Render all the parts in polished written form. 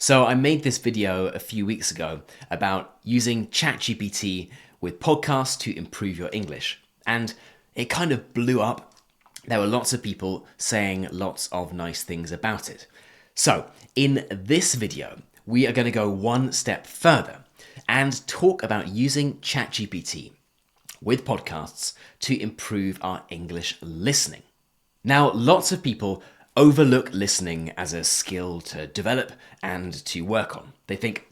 So I made this video a few weeks ago about using ChatGPT with podcasts to improve your English. And it kind of blew up. There were lots of people saying lots of nice things about it. So in this video, we are going to go one step further and talk about using ChatGPT with podcasts to improve our English listening. Now, lots of people overlook listening as a skill to develop and to work on. They think,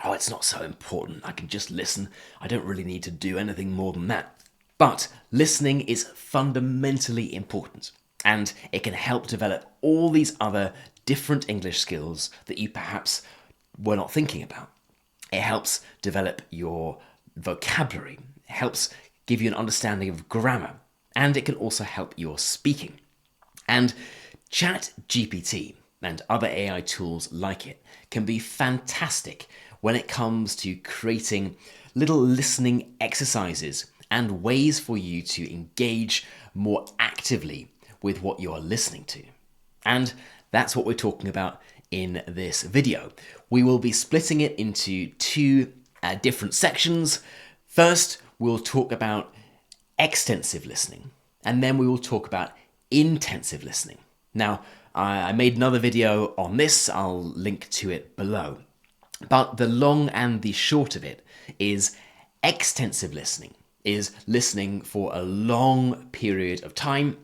oh, it's not so important. I can just listen. I don't really need to do anything more than that. But listening is fundamentally important, and it can help develop all these other different English skills that you perhaps were not thinking about. It helps develop your vocabulary. It helps give you an understanding of grammar, and it can also help your speaking. And ChatGPT and other AI tools like it can be fantastic when it comes to creating little listening exercises and ways for you to engage more actively with what you're listening to. And that's what we're talking about in this video. We will be splitting it into two different sections. First, we'll talk about extensive listening, and then we will talk about intensive listening. Now, I made another video on this. I'll link to it below. But the long and the short of it is extensive listening is listening for a long period of time,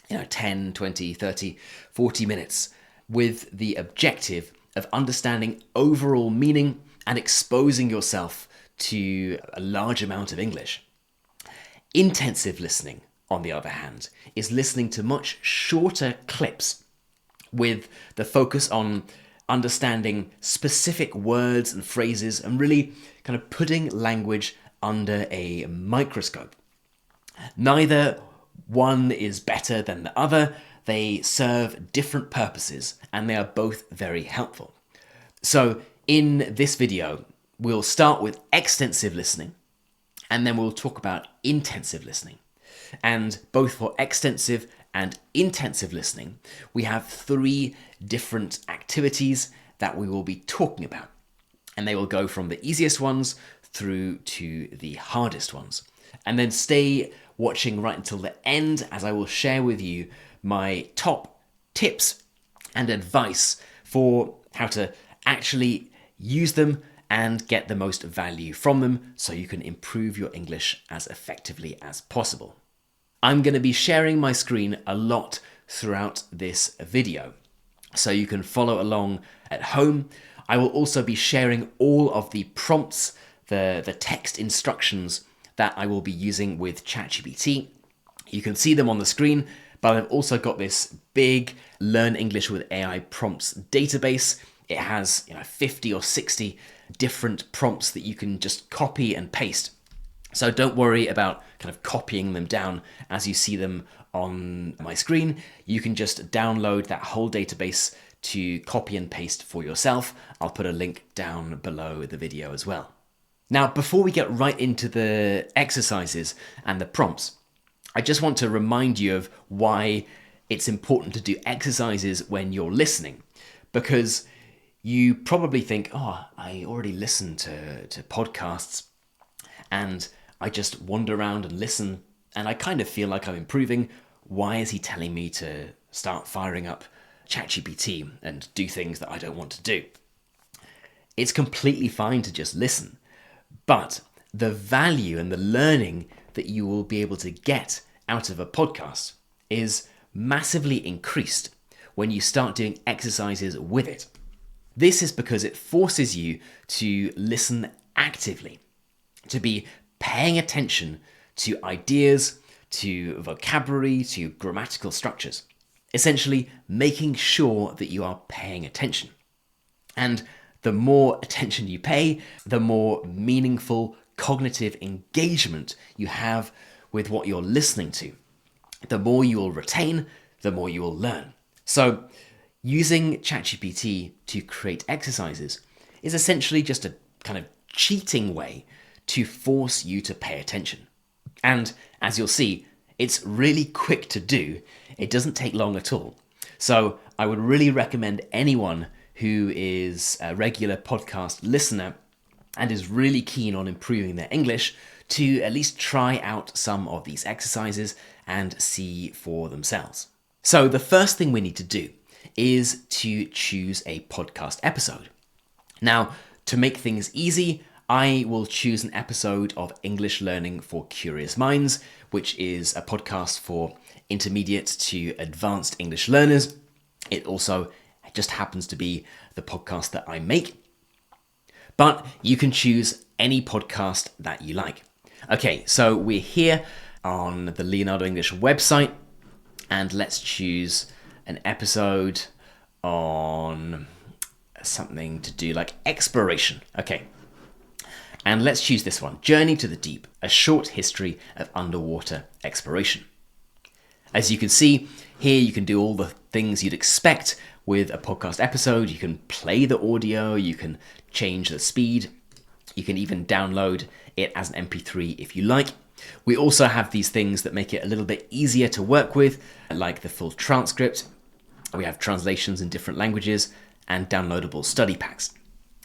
10, 20, 30, 40 minutes, with the objective of understanding overall meaning and exposing yourself to a large amount of English. Intensive listening, on the other hand, is listening to much shorter clips with the focus on understanding specific words and phrases and really kind of putting language under a microscope. Neither one is better than the other. They serve different purposes and they are both very helpful. So in this video, we'll start with extensive listening and then we'll talk about intensive listening. And both for extensive and intensive listening, we have 3 different activities that we will be talking about. And they will go from the easiest ones through to the hardest ones. And then stay watching right until the end as I will share with you my top tips and advice for how to actually use them and get the most value from them so you can improve your English as effectively as possible. I'm going to be sharing my screen a lot throughout this video, so you can follow along at home. I will also be sharing all of the prompts, the text instructions that I will be using with ChatGPT. You can see them on the screen, but I've also got this big Learn English with AI prompts database. It has 50 or 60 different prompts that you can just copy and paste. So don't worry about kind of copying them down as you see them on my screen. You can just download that whole database to copy and paste for yourself. I'll put a link down below the video as well. Now, before we get right into the exercises and the prompts, I just want to remind you of why it's important to do exercises when you're listening. Because you probably think, oh, I already listen to podcasts and I just wander around and listen, and I kind of feel like I'm improving. Why is he telling me to start firing up ChatGPT and do things that I don't want to do? It's completely fine to just listen, but the value and the learning that you will be able to get out of a podcast is massively increased when you start doing exercises with it. This is because it forces you to listen actively, to be paying attention to ideas, to vocabulary, to grammatical structures. Essentially, making sure that you are paying attention. And the more attention you pay, the more meaningful cognitive engagement you have with what you're listening to. The more you will retain, the more you will learn. So, using ChatGPT to create exercises is essentially just a kind of cheating way to force you to pay attention. And as you'll see, it's really quick to do. It doesn't take long at all. So I would really recommend anyone who is a regular podcast listener and is really keen on improving their English to at least try out some of these exercises and see for themselves. So the first thing we need to do is to choose a podcast episode. Now, to make things easy, I will choose an episode of English Learning for Curious Minds, which is a podcast for intermediate to advanced English learners. It also just happens to be the podcast that I make. But you can choose any podcast that you like. Okay, so we're here on the Leonardo English website, and let's choose an episode on something to do like exploration. Okay, and let's choose this one, Journey to the Deep, a short history of underwater exploration. As you can see, here you can do all the things you'd expect with a podcast episode. You can play the audio, you can change the speed, you can even download it as an MP3 if you like. We also have these things that make it a little bit easier to work with, like the full transcript. We have translations in different languages and downloadable study packs.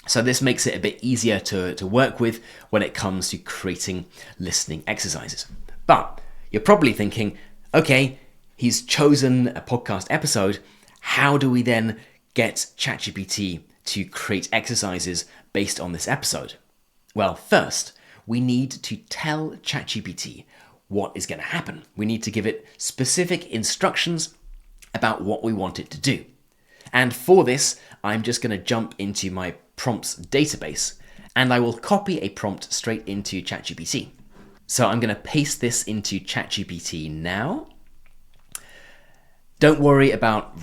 So this makes it a bit easier to work with when it comes to creating listening exercises. But you're probably thinking, okay, he's chosen a podcast episode. How do we then get ChatGPT to create exercises based on this episode? Well, first, we need to tell ChatGPT what is going to happen. We need to give it specific instructions about what we want it to do. And for this, I'm just going to jump into my prompts database, and I will copy a prompt straight into ChatGPT. So I'm going to paste this into ChatGPT now. Don't worry about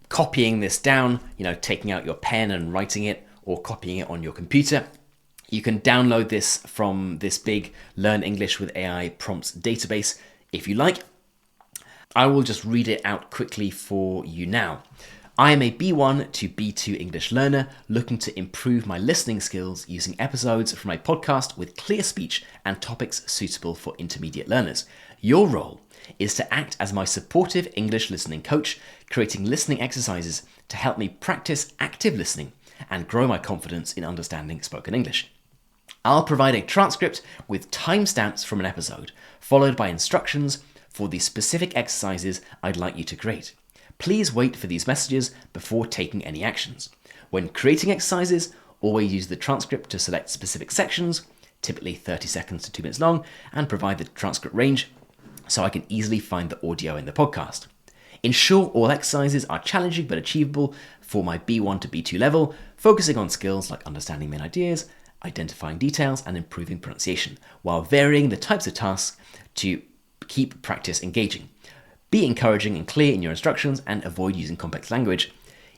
copying this down, taking out your pen and writing it or copying it on your computer. You can download this from this big Learn English with AI prompts database if you like. I will just read it out quickly for you now. I am a B1 to B2 English learner looking to improve my listening skills using episodes from my podcast with clear speech and topics suitable for intermediate learners. Your role is to act as my supportive English listening coach, creating listening exercises to help me practice active listening and grow my confidence in understanding spoken English. I'll provide a transcript with timestamps from an episode, followed by instructions for the specific exercises I'd like you to create. Please wait for these messages before taking any actions. When creating exercises, always use the transcript to select specific sections, typically 30 seconds to 2 minutes long, and provide the transcript range so I can easily find the audio in the podcast. Ensure all exercises are challenging but achievable for my B1 to B2 level, focusing on skills like understanding main ideas, identifying details, and improving pronunciation, while varying the types of tasks to keep practice engaging. Be encouraging and clear in your instructions and avoid using complex language.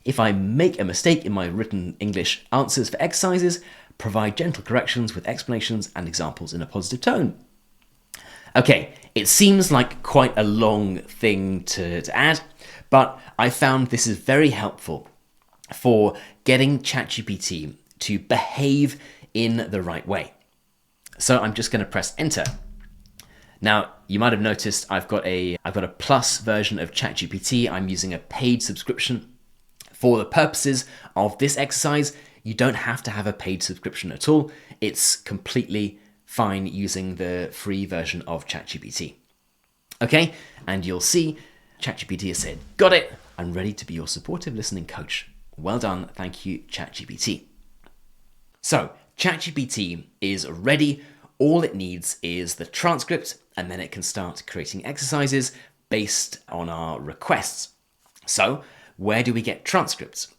If I make a mistake in my written English answers for exercises, provide gentle corrections with explanations and examples in a positive tone. Okay, it seems like quite a long thing to add, but I found this is very helpful for getting ChatGPT to behave in the right way. So I'm just going to press enter. Now, you might have noticed I've got a plus version of ChatGPT. I'm using a paid subscription. For the purposes of this exercise, you don't have to have a paid subscription at all. It's completely fine using the free version of ChatGPT. Okay, and you'll see ChatGPT has said, got it, I'm ready to be your supportive listening coach. Well done, thank you, ChatGPT. So, ChatGPT is ready. All it needs is the transcript, and then it can start creating exercises based on our requests. So, where do we get transcripts?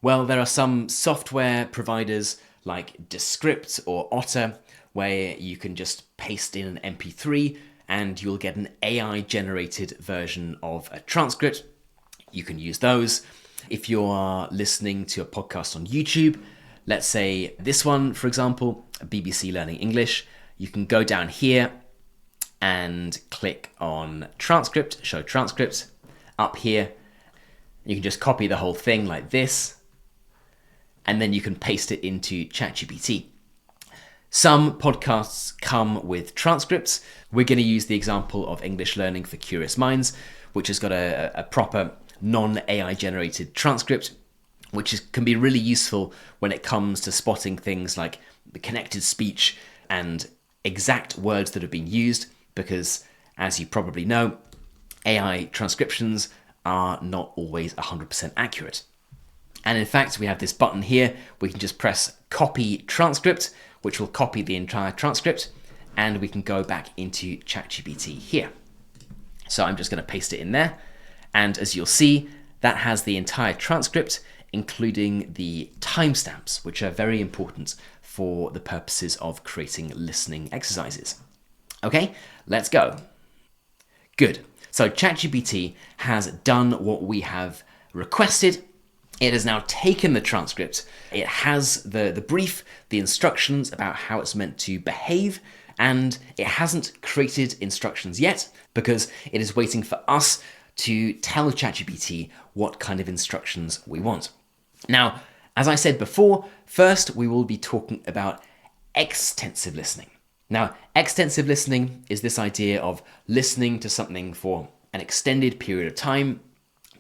Well, there are some software providers like Descript or Otter where you can just paste in an MP3 and you'll get an AI-generated version of a transcript. You can use those. If you are listening to a podcast on YouTube, let's say this one, for example, BBC Learning English, you can go down here and click on transcript, show transcript. Up here, you can just copy the whole thing like this, and then you can paste it into ChatGPT. Some podcasts come with transcripts. We're going to use the example of English Learning for Curious Minds, which has got a proper non-AI generated transcript. can be really useful when it comes to spotting things like the connected speech and exact words that have been used, because as you probably know, AI transcriptions are not always 100% accurate. And in fact, we have this button here. We can just press copy transcript, which will copy the entire transcript, and we can go back into ChatGPT here. So I'm just going to paste it in there. And as you'll see, that has the entire transcript, including the timestamps, which are very important for the purposes of creating listening exercises. Okay, let's go. Good. So ChatGPT has done what we have requested. It has now taken the transcript. It has the brief, the instructions about how it's meant to behave, and it hasn't created instructions yet because it is waiting for us to tell ChatGPT what kind of instructions we want. Now, as I said before, first we will be talking about extensive listening. Now, extensive listening is this idea of listening to something for an extended period of time,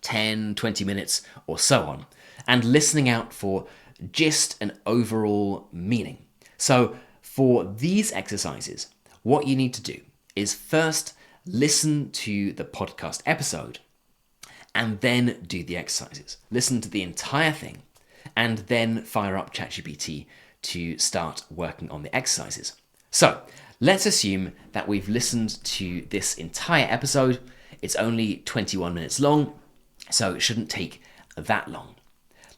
10, 20 minutes or so on, and listening out for gist and overall meaning. So for these exercises, what you need to do is first listen to the podcast episode and then do the exercises. Listen to the entire thing and then fire up ChatGPT to start working on the exercises. So let's assume that we've listened to this entire episode. It's only 21 minutes long, so it shouldn't take that long.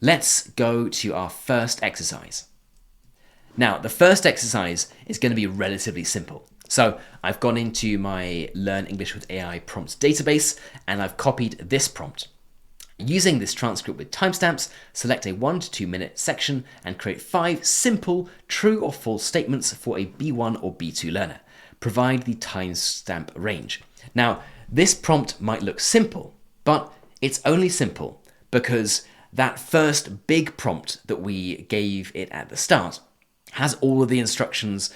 Let's go to our first exercise. Now, the first exercise is going to be relatively simple. So I've gone into my Learn English with AI prompt database and I've copied this prompt. Using this transcript with timestamps, select a 1 to 2 minute section and create 5 simple true or false statements for a B1 or B2 learner. Provide the timestamp range. Now, this prompt might look simple, but it's only simple because that first big prompt that we gave it at the start has all of the instructions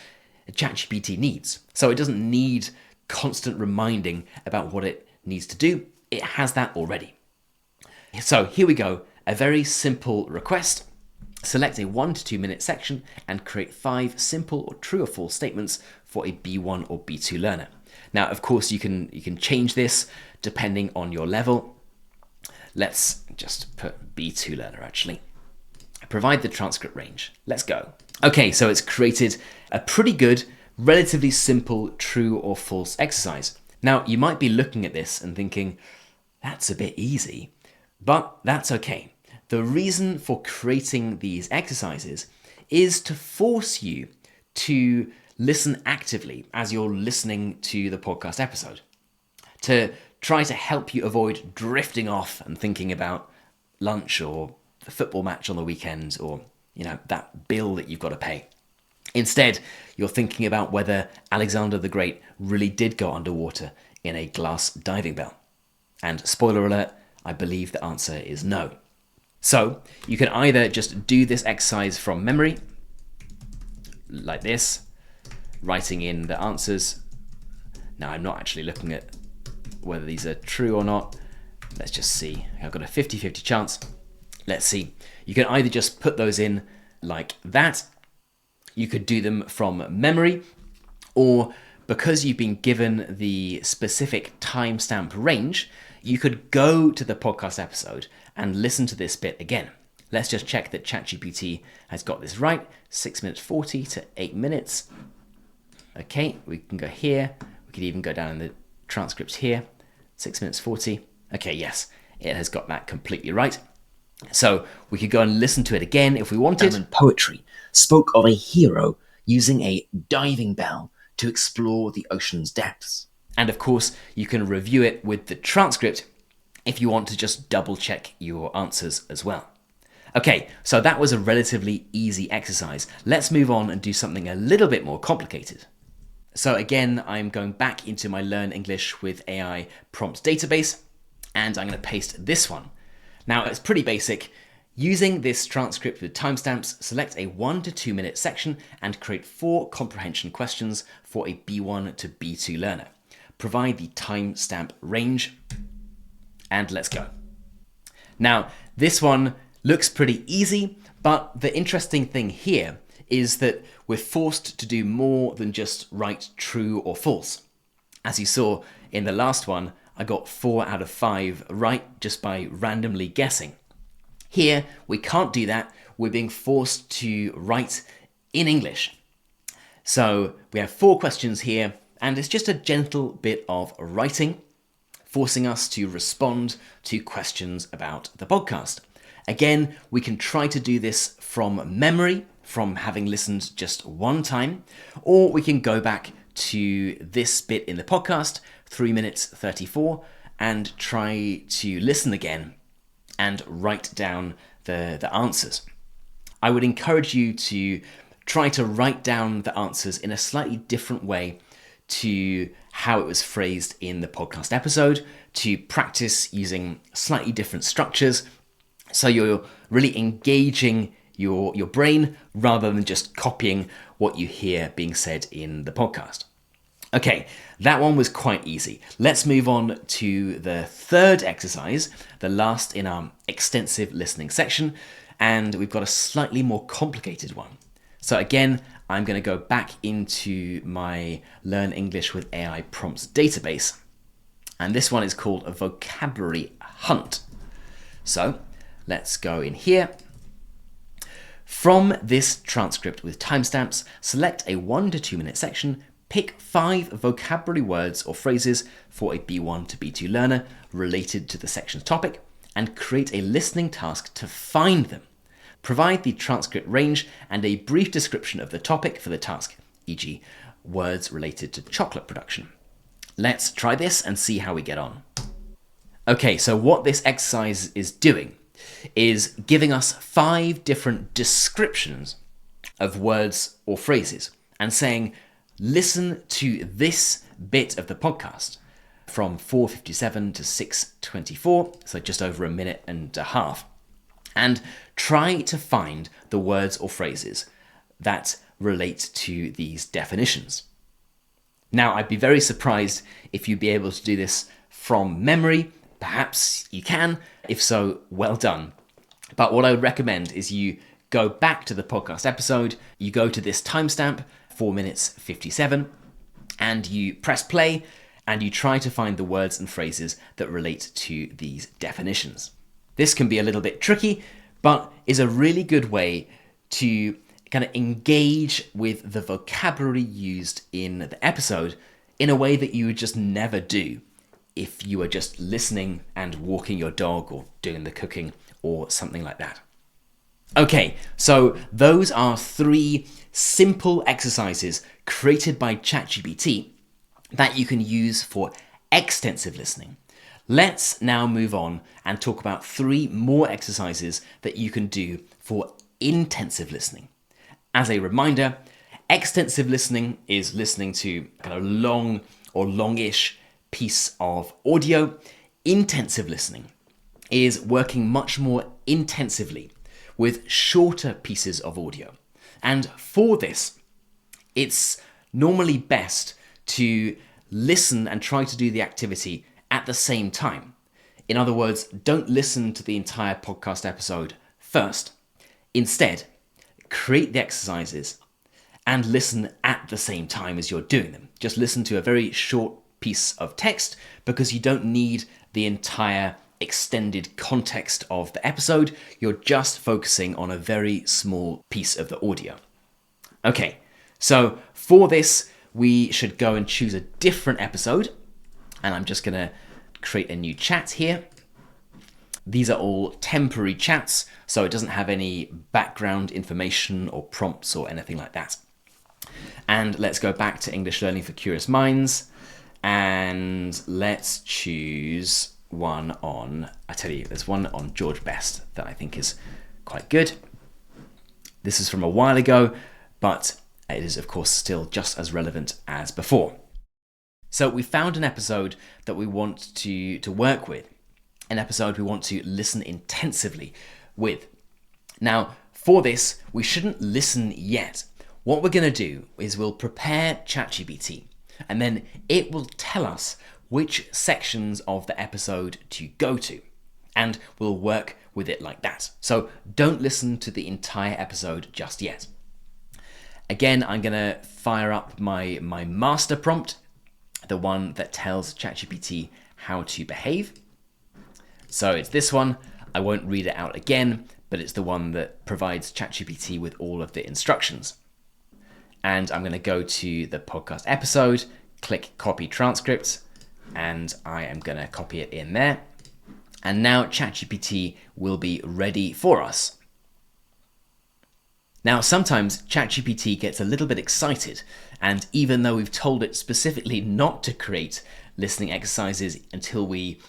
ChatGPT needs. So it doesn't need constant reminding about what it needs to do. It has that already. So here we go, a very simple request. Select a 1 to 2 minute section and create 5 simple or true or false statements for a B1 or B2 learner. Now, of course, you can change this depending on your level. Let's just put B2 learner actually. Provide the transcript range. Let's go. Okay, so it's created a pretty good, relatively simple true or false exercise. Now, you might be looking at this and thinking, that's a bit easy, but that's okay. The reason for creating these exercises is to force you to listen actively as you're listening to the podcast episode, to try to help you avoid drifting off and thinking about lunch or the football match on the weekend or, that bill that you've got to pay. Instead, you're thinking about whether Alexander the Great really did go underwater in a glass diving bell. And spoiler alert, I believe the answer is no. So you can either just do this exercise from memory, like this, writing in the answers. Now, I'm not actually looking at whether these are true or not. Let's just see. I've got a 50-50 chance. Let's see. You can either just put those in like that. You could do them from memory, or because you've been given the specific timestamp range, you could go to the podcast episode and listen to this bit again. Let's just check that ChatGPT has got this right. 6 minutes 40 to 8 minutes. Okay, we can go here. We could even go down in the transcripts here. 6 minutes 40. Okay, yes, it has got that completely right. So we could go and listen to it again if we wanted. And poetry spoke of a hero using a diving bell to explore the ocean's depths. And of course, you can review it with the transcript if you want to just double check your answers as well. Okay, so that was a relatively easy exercise. Let's move on and do something a little bit more complicated. So again, I'm going back into my Learn English with AI prompt database, and I'm going to paste this one. Now, it's pretty basic. Using this transcript with timestamps, select a 1 to 2 minute section and create 4 comprehension questions for a B1 to B2 learner. Provide the timestamp range, and let's go. Now, this one Looks pretty easy, but the interesting thing here is that we're forced to do more than just write true or false. As you saw in the last one, I got 4 out of 5 right just by randomly guessing. Here, we can't do that. We're being forced to write in English. So we have 4 questions here, and it's just a gentle bit of writing, forcing us to respond to questions about the podcast. Again, we can try to do this from memory, from having listened just one time, or we can go back to this bit in the podcast, 3 minutes 34, and try to listen again and write down the answers. I would encourage you to try to write down the answers in a slightly different way to how it was phrased in the podcast episode, to practice using slightly different structures, so you're really engaging your brain rather than just copying what you hear being said in the podcast. Okay, that one was quite easy. Let's move on to the third exercise, the last in our extensive listening section, and we've got a slightly more complicated one. So again, I'm going to go back into my Learn English with AI prompts database, and this one is called a vocabulary hunt. So let's go in here. From this transcript with timestamps, select a 1 to 2 minute section, pick 5 vocabulary words or phrases for a B1 to B2 learner related to the section's topic, and create a listening task to find them. Provide the transcript range and a brief description of the topic for the task, e.g. words related to chocolate production. Let's try this and see how we get on. Okay, so what this exercise is doing is giving us 5 different descriptions of words or phrases and saying, listen to this bit of the podcast from 4:57 to 6:24, so just over a minute and a half, and try to find the words or phrases that relate to these definitions. Now, I'd be very surprised if you'd be able to do this from memory. Perhaps you can. If so, well done. But what I would recommend is you go back to the podcast episode, you go to this timestamp, 4 minutes 57, and you press play, and you try to find the words and phrases that relate to these definitions. This can be a little bit tricky, but is a really good way to kind of engage with the vocabulary used in the episode in a way that you would just never do if you were just listening and walking your dog or doing the cooking or something like that. Okay, so those are 3 simple exercises created by ChatGPT that you can use for extensive listening. Let's now move on and talk about 3 more exercises that you can do for intensive listening. As a reminder, extensive listening is listening to kind of long or longish piece of audio. Intensive listening is working much more intensively with shorter pieces of audio. And for this, it's normally best to listen and try to do the activity at the same time. In other words, don't listen to the entire podcast episode first. Instead, create the exercises and listen at the same time as you're doing them. Just listen to a very short piece of text because you don't need the entire extended context of the episode. You're just focusing on a very small piece of the audio. Okay, so for this, we should go and choose a different episode. And I'm just going to create a new chat here. These are all temporary chats, so it doesn't have any background information or prompts or anything like that. And let's go back to English Learning for Curious Minds. And let's choose one on, I tell you, there's one on George Best that I think is quite good. This is from a while ago, but it is, of course, still just as relevant as before. So we found an episode that we want to work with, an episode we want to listen intensively with. Now, for this, we shouldn't listen yet. What we're going to do is we'll prepare ChatGPT, and then it will tell us which sections of the episode to go to. and we'll work with it like that. So don't listen to the entire episode just yet. Again, I'm going to fire up my master prompt, the one that tells ChatGPT how to behave. So it's this one. I won't read it out again, but it's the one that provides ChatGPT with all of the instructions. And I'm going to go to the podcast episode, click copy transcripts, and I am going to copy it in there. And now ChatGPT will be ready for us. Now, sometimes ChatGPT gets a little bit excited, and even though we've told it specifically not to create listening exercises until we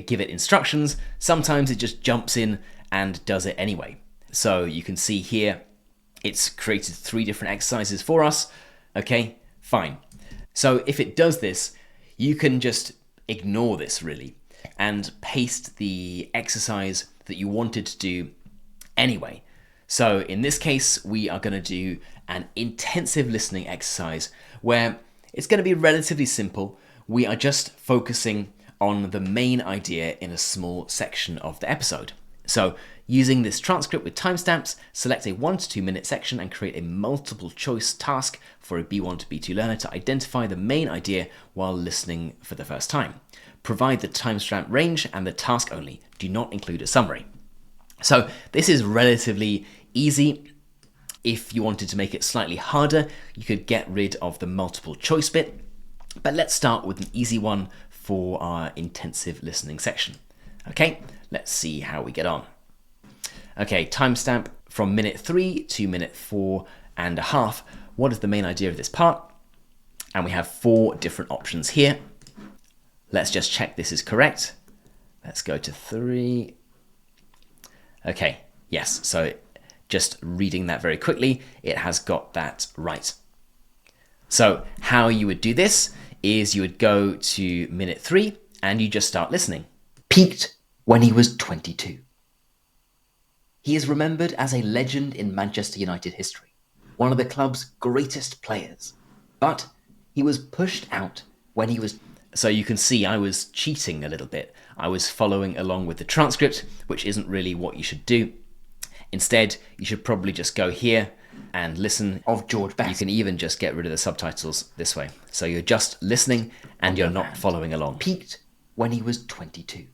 give it instructions, sometimes it just jumps in and does it anyway. So you can see here, it's created 3 different exercises for us. Okay, fine. So if it does this, you can just ignore this really and paste the exercise that you wanted to do anyway. So in this case, we are going to do an intensive listening exercise where it's going to be relatively simple. We are just focusing on the main idea in a small section of the episode. So using this transcript with timestamps, select a 1 to 2 minute section and create a multiple choice task for a B1 to B2 learner to identify the main idea while listening for the first time. Provide the timestamp range and the task only. Do not include a summary. So this is relatively easy. If you wanted to make it slightly harder, you could get rid of the multiple choice bit. But let's start with an easy one for our intensive listening section. Okay, let's see how we get on. Okay, timestamp from minute 3 to minute 4.5. What is the main idea of this part? And we have 4 different options here. Let's just check this is correct. Let's go to 3. Okay, yes, so just reading that very quickly, it has got that right. So how you would do this is you would go to minute 3 and you just start listening. Peaked when he was 22. He is remembered as a legend in Manchester United history, one of the club's greatest players. But he was pushed out when he was... So you can see I was cheating a little bit. I was following along with the transcript, which isn't really what you should do. Instead, you should probably just go here and listen. Of George Best. You can even just get rid of the subtitles this way. So you're just listening and you're not following along. Peaked when he was 22.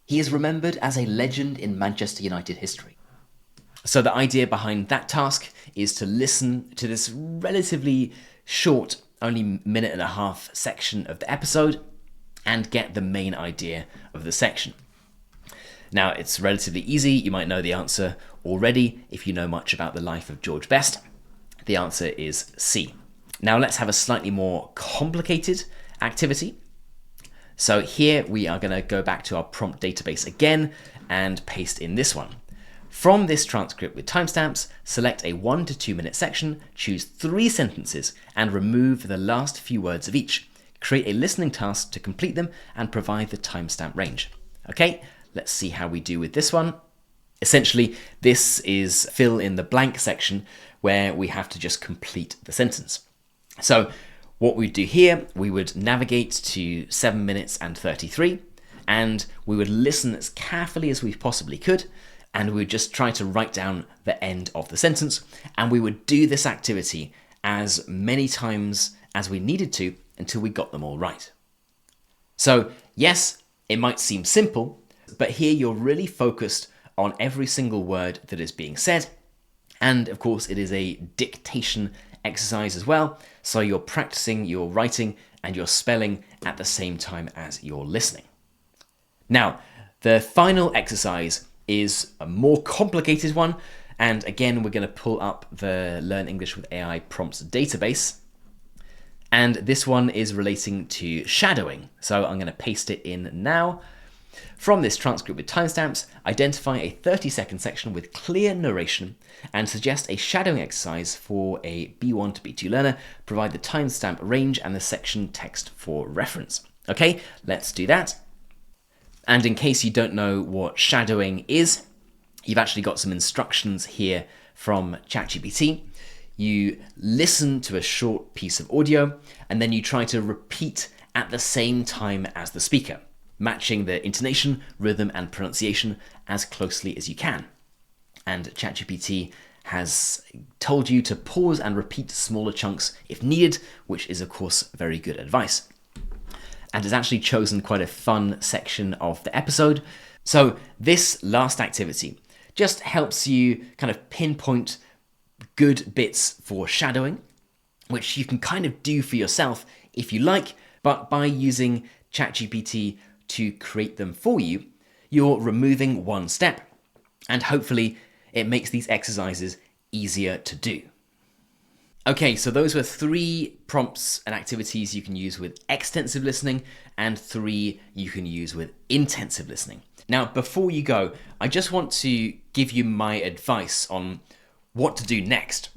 He is remembered as a legend in Manchester United history. So the idea behind that task is to listen to this relatively short, only 1.5-minute section of the episode and get the main idea of the section. Now, it's relatively easy. You might know the answer already if you know much about the life of George Best. The answer is C. Now, let's have a slightly more complicated activity. So here we are going to go back to our prompt database again and paste in this one. From this transcript with timestamps, select a 1 to 2 minute section, choose 3 sentences, and remove the last few words of each. Create a listening task to complete them and provide the timestamp range. Okay, let's see how we do with this one. Essentially, this is fill in the blank section where we have to just complete the sentence. So what we do here, we would navigate to 7 minutes and 33, and we would listen as carefully as we possibly could, and we would just try to write down the end of the sentence, and we would do this activity as many times as we needed to until we got them all right. So yes, it might seem simple, but here you're really focused on every single word that is being said, and of course it is a dictation exercise as well, so you're practicing your writing and your spelling at the same time as you're listening. Now, the final exercise is a more complicated one, and again we're going to pull up the Learn English with AI prompts database, and this one is relating to shadowing, so I'm going to paste it in now. From this transcript with timestamps, identify a 30-second section with clear narration and suggest a shadowing exercise for a B1 to B2 learner. Provide the timestamp range and the section text for reference. Okay, let's do that. And in case you don't know what shadowing is, you've actually got some instructions here from ChatGPT. You listen to a short piece of audio and then you try to repeat at the same time as the speaker. matching the intonation, rhythm, and pronunciation as closely as you can. And ChatGPT has told you to pause and repeat smaller chunks if needed, which is of course very good advice. And has actually chosen quite a fun section of the episode. So this last activity just helps you kind of pinpoint good bits for shadowing, which you can kind of do for yourself if you like, but by using ChatGPT to create them for you, you're removing one step, and hopefully it makes these exercises easier to do. Okay, so those were 3 prompts and activities you can use with extensive listening and 3 you can use with intensive listening. Now, before you go, I just want to give you my advice on what to do next,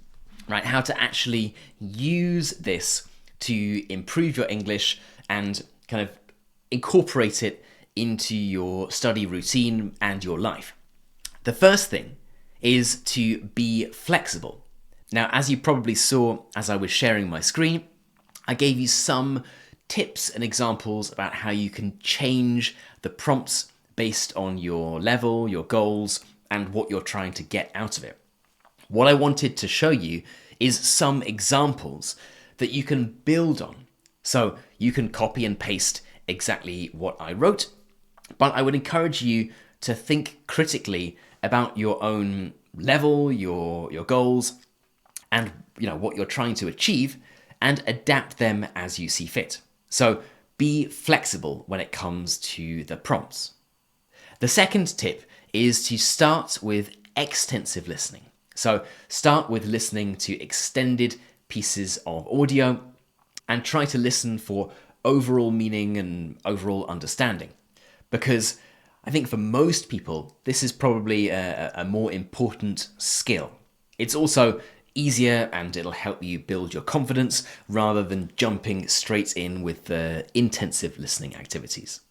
right? How to actually use this to improve your English and kind of incorporate it into your study routine and your life. The first thing is to be flexible. Now, as you probably saw as I was sharing my screen, I gave you some tips and examples about how you can change the prompts based on your level, your goals, and what you're trying to get out of it. What I wanted to show you is some examples that you can build on. So you can copy and paste exactly what I wrote, but I would encourage you to think critically about your own level, your goals, and what you're trying to achieve, and adapt them as you see fit. So be flexible when it comes to the prompts. The second tip is to start with extensive listening. So start with listening to extended pieces of audio and try to listen for overall meaning and overall understanding. Because I think for most people, this is probably a more important skill. It's also easier and it'll help you build your confidence rather than jumping straight in with the intensive listening activities.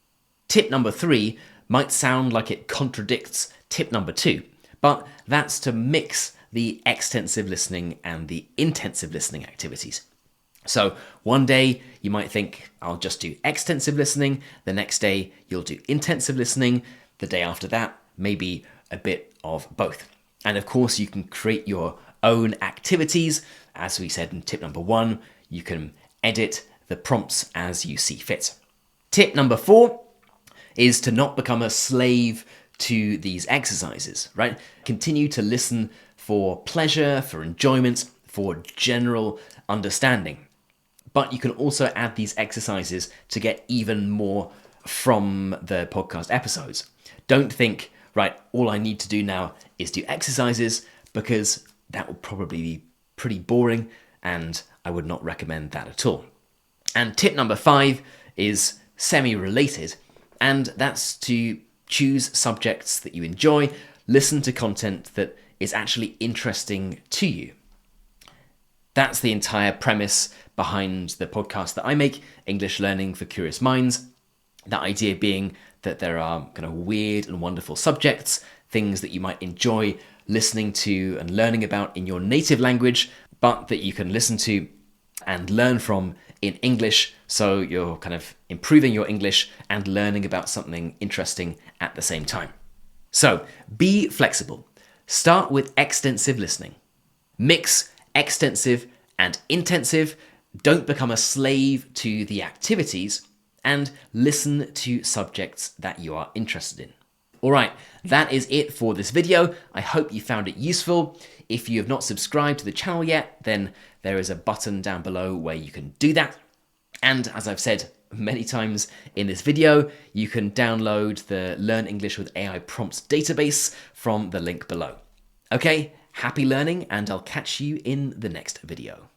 Tip number 3 might sound like it contradicts tip number 2, but that's to mix the extensive listening and the intensive listening activities. So one day you might think, I'll just do extensive listening. The next day you'll do intensive listening. The day after that, maybe a bit of both. And of course, you can create your own activities. As we said in tip number 1, you can edit the prompts as you see fit. Tip number 4 is to not become a slave to these exercises, right? Continue to listen for pleasure, for enjoyment, for general understanding. But you can also add these exercises to get even more from the podcast episodes. Don't think, right, all I need to do now is do exercises, because that will probably be pretty boring and I would not recommend that at all. And tip number 5 is semi-related, and that's to choose subjects that you enjoy, listen to content that is actually interesting to you. That's the entire premise behind the podcast that I make, English Learning for Curious Minds. The idea being that there are kind of weird and wonderful subjects, things that you might enjoy listening to and learning about in your native language, but that you can listen to and learn from in English, so you're kind of improving your English and learning about something interesting at the same time. So be flexible. Start with extensive listening. Mix extensive and intensive. Don't become a slave to the activities, and listen to subjects that you are interested in. All right, that is it for this video. I hope you found it useful. If you have not subscribed to the channel yet, then there is a button down below where you can do that. And as I've said many times in this video, you can download the Learn English with AI Prompts database from the link below. Okay, happy learning, and I'll catch you in the next video.